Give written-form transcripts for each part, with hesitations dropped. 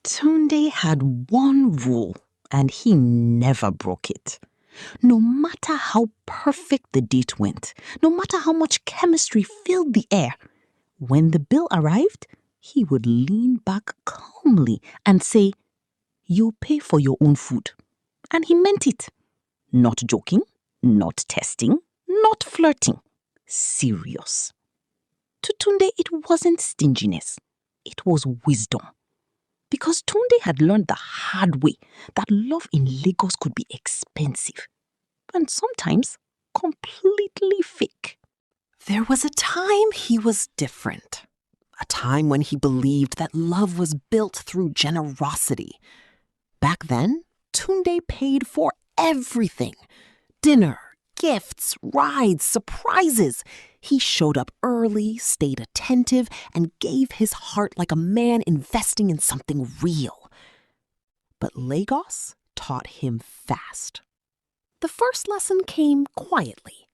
Tunde had one rule, and he never broke it. No matter how perfect the date went, no matter how much chemistry filled the air, when the bill arrived, he would lean back calmly and say, "You'll pay for your own food." And he meant it. Not joking, not testing, not flirting. Serious. To Tunde, it wasn't stinginess. It was wisdom. Because Tunde had learned the hard way that love in Lagos could be expensive and sometimes completely fake. There was a time he was different. A time when he believed that love was built through generosity. Back then, Tunde paid for everything. Dinner, gifts, rides, surprises. He showed up early, stayed attentive, and gave his heart like a man investing in something real. But Lagos taught him fast. The first lesson came quietly.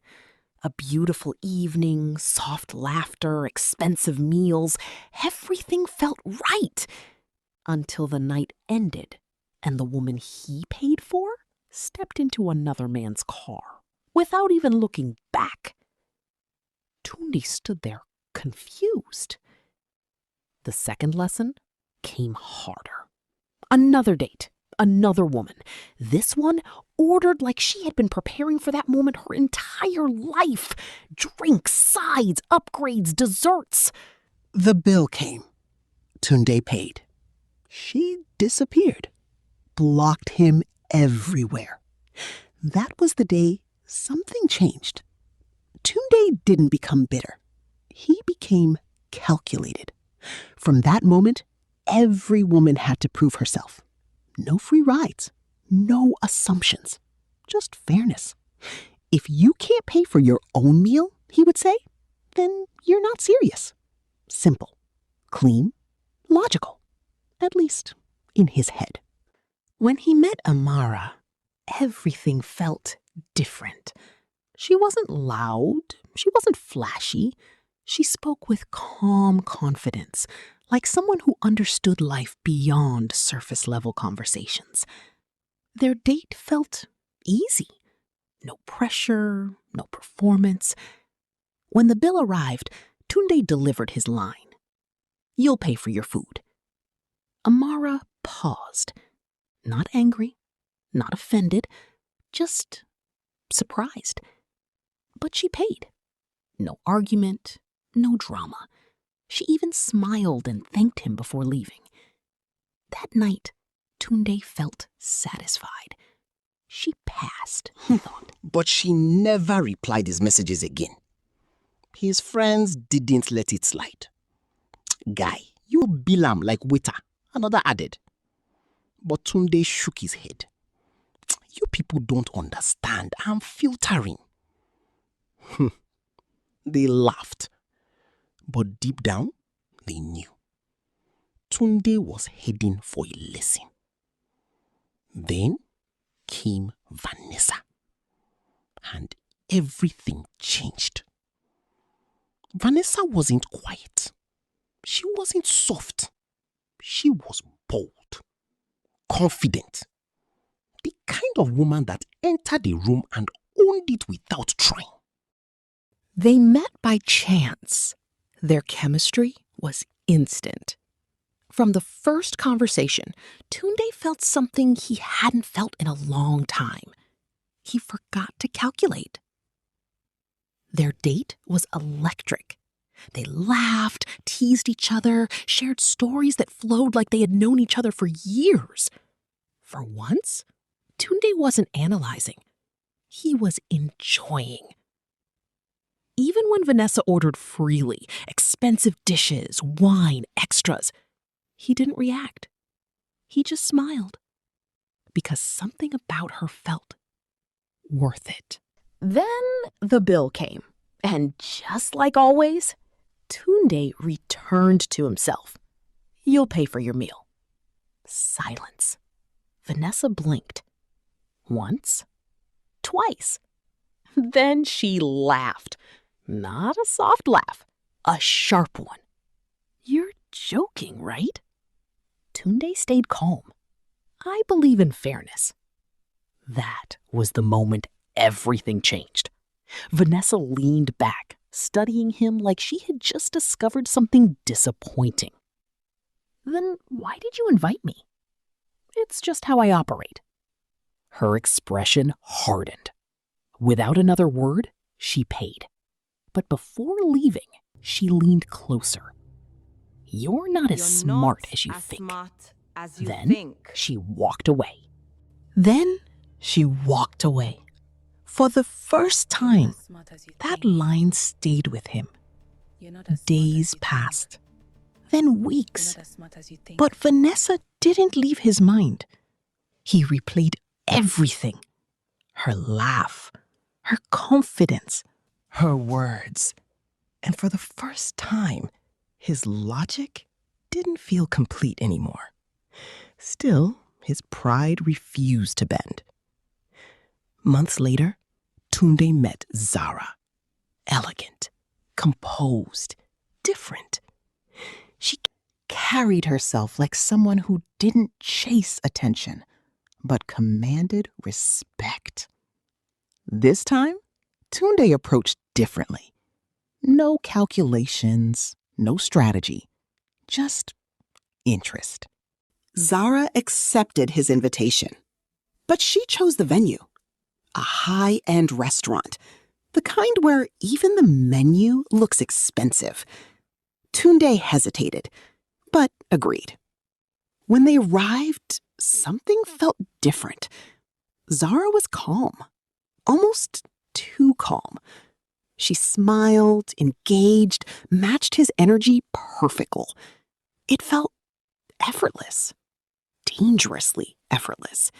A beautiful evening, soft laughter, expensive meals. Everything felt right. Until the night ended and the woman he paid for stepped into another man's car without even looking back. Tunde stood there confused. The second lesson came harder. Another date, another woman. This one ordered like she had been preparing for that moment her entire life. Drinks, sides, upgrades, desserts. The bill came. Tunde paid. She disappeared. Blocked him everywhere. That was the day something changed. Tunde didn't become bitter. He became calculated. From that moment, every woman had to prove herself. No free rides, no assumptions, just fairness. If you can't pay for your own meal, he would say, then you're not serious. Simple, clean, logical, at least in his head. When he met Amara, everything felt different. She wasn't loud, she wasn't flashy. She spoke with calm confidence, like someone who understood life beyond surface-level conversations. Their date felt easy. No pressure, no performance. When the bill arrived, Tunde delivered his line. "You'll pay for your food." Amara paused. Not angry, not offended, just surprised. But she paid. No argument, no drama. She even smiled and thanked him before leaving. That night, Tunde felt satisfied. She passed, he thought. But she never replied his messages again. His friends didn't let it slide. "Guy, you bill am like waiter," another added. But Tunde shook his head. "You people don't understand. I'm filtering." They laughed. But deep down, they knew. Tunde was heading for a lesson. Then came Vanessa. And everything changed. Vanessa wasn't quiet. She wasn't soft. She was bold, confident. The kind of woman that entered the room and owned it without trying. They met by chance. Their chemistry was instant. From the first conversation, Tunde felt something he hadn't felt in a long time. He forgot to calculate. Their date was electric. They laughed, teased each other, shared stories that flowed like they had known each other for years. For once, Tunde wasn't analyzing. He was enjoying. Even when Vanessa ordered freely, expensive dishes, wine, extras, he didn't react. He just smiled. Because something about her felt worth it. Then the bill came. And just like always, Tunde returned to himself. "You'll pay for your meal." Silence. Vanessa blinked. Once. Twice. Then she laughed. Not a soft laugh, a sharp one. "You're joking, right?" Tunde stayed calm. I believe in fairness. That was the moment everything changed. Vanessa leaned back, studying him like she had just discovered something disappointing. Then why did you invite me? It's just how I operate. Her expression hardened. Without another word, she paid. But before leaving, she leaned closer. You're not as smart as you think. Then she walked away. For the first time, that line stayed with him. Days passed, then weeks. But Vanessa didn't leave his mind. He replayed everything. Her laugh, her confidence, her words. And for the first time, his logic didn't feel complete anymore. Still, his pride refused to bend. Months later, Tunde met Zara. Elegant, composed, different. She carried herself like someone who didn't chase attention, but commanded respect. This time, Tunde approached differently. No calculations, no strategy, just interest. Zara accepted his invitation, but she chose the venue. A high-end restaurant, the kind where even the menu looks expensive. Tunde hesitated, but agreed. When they arrived, something felt different. Zara was calm, almost too calm. She smiled, engaged, matched his energy perfectly. It felt effortless, dangerously effortless.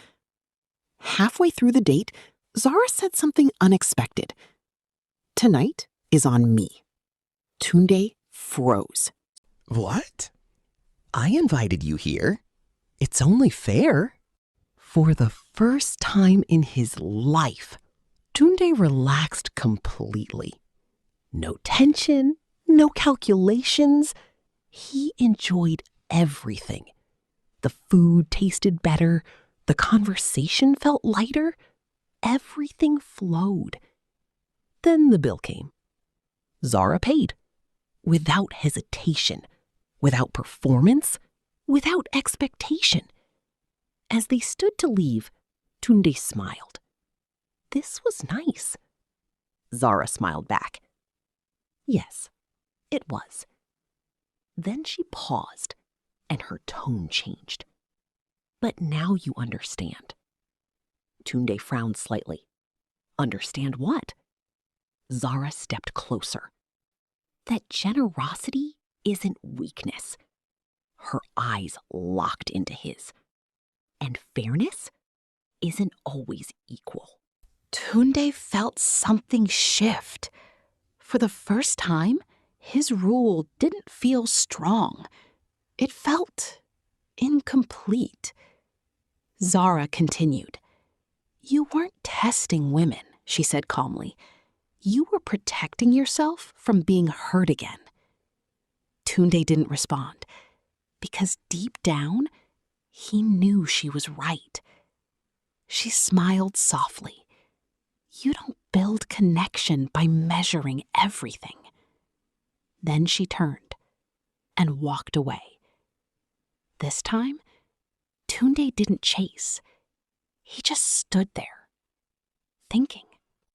Halfway through the date, Zara said something unexpected. "Tonight is on me." Tunde froze. "What? I invited you here. It's only fair." For the first time in his life, Tunde relaxed completely. No tension, no calculations. He enjoyed everything. The food tasted better. The conversation felt lighter. Everything flowed. Then the bill came. Zara paid. Without hesitation, without performance, without expectation. As they stood to leave, Tunde smiled. This was nice. Zara smiled back. Yes, it was. Then she paused, and her tone changed. But now you understand. Tunde frowned slightly. Understand what? Zara stepped closer. That generosity isn't weakness. Her eyes locked into his. And fairness isn't always equal. Tunde felt something shift. For the first time, his rule didn't feel strong. It felt incomplete. Zara continued. "You weren't testing women," she said calmly. "You were protecting yourself from being hurt again." Tunde didn't respond, because deep down, he knew she was right. She smiled softly. You don't build connection by measuring everything. Then she turned and walked away. This time, Tunde didn't chase. He just stood there, thinking.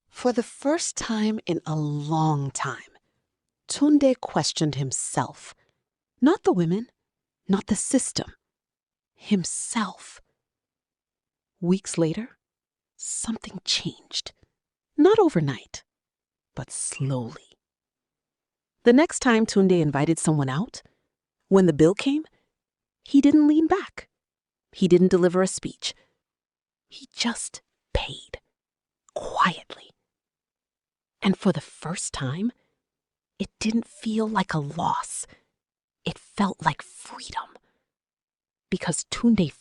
For the first time in a long time, Tunde questioned himself. Not the women, not the system. Himself. Weeks later, something changed. Not overnight, but slowly. The next time Tunde invited someone out, when the bill came, he didn't lean back. He didn't deliver a speech. He just paid, quietly. And for the first time, it didn't feel like a loss. It felt like freedom. Because Tunde